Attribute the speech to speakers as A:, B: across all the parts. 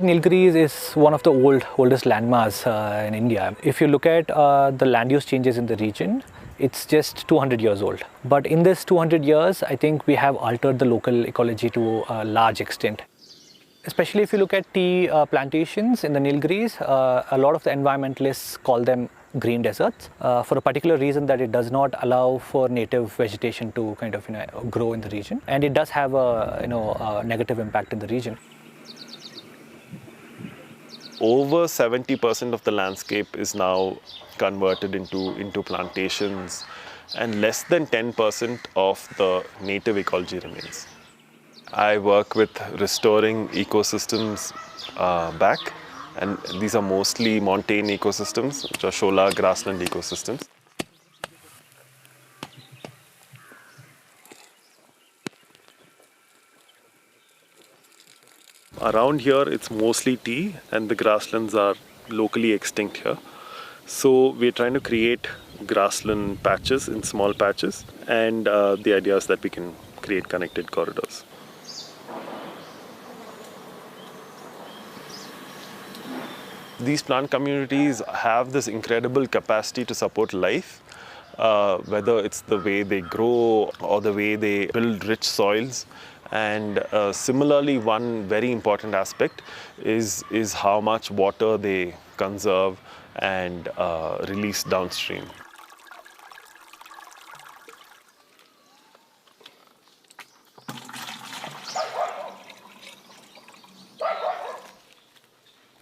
A: Nilgiris is one of the oldest landmass in India. If you look at the land use changes in the region, it's just 200 years old. But in this 200 years, I think we have altered the local ecology to a large extent. Especially if you look at tea plantations in the Nilgiris, a lot of the environmentalists call them green deserts for a particular reason that it does not allow for native vegetation to kind of grow in the region, and it does have a negative impact in the region.
B: Over 70% of the landscape is now converted into plantations, and less than 10% of the native ecology remains. I work with restoring ecosystems back, and these are mostly montane ecosystems, which are shola grassland ecosystems. Around here, it's mostly tea, and the grasslands are locally extinct here. So we're trying to create grassland patches in small patches, and the idea is that we can create connected corridors. These plant communities have this incredible capacity to support life, whether it's the way they grow or the way they build rich soils. And similarly, one very important aspect is how much water they conserve and release downstream.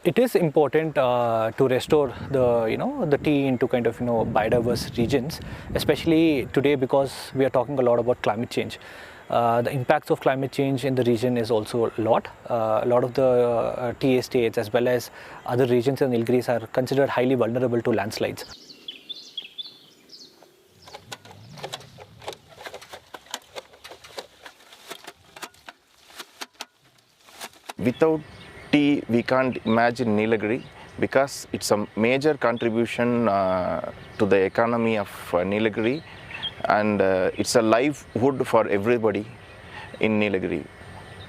A: It is important to restore the tea into kind of biodiverse regions, especially today because we are talking a lot about climate change. The impacts of climate change in the region is also a lot. A lot of the tea estates as well as other regions in Nilgiris are considered highly vulnerable to landslides.
C: Without tea, we can't imagine Nilgiri, because it's a major contribution to the economy of Nilgiri, and it's a livelihood for everybody in Nilgiri.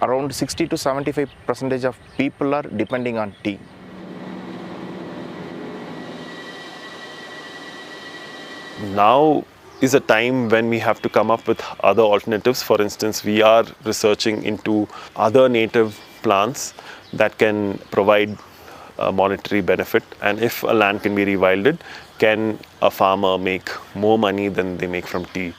C: Around 60 to 75% of people are depending on tea.
B: Now is a time when we have to come up with other alternatives. For instance, we are researching into other native plants that can provide a monetary benefit, and if a land can be rewilded, can a farmer make more money than they make from tea?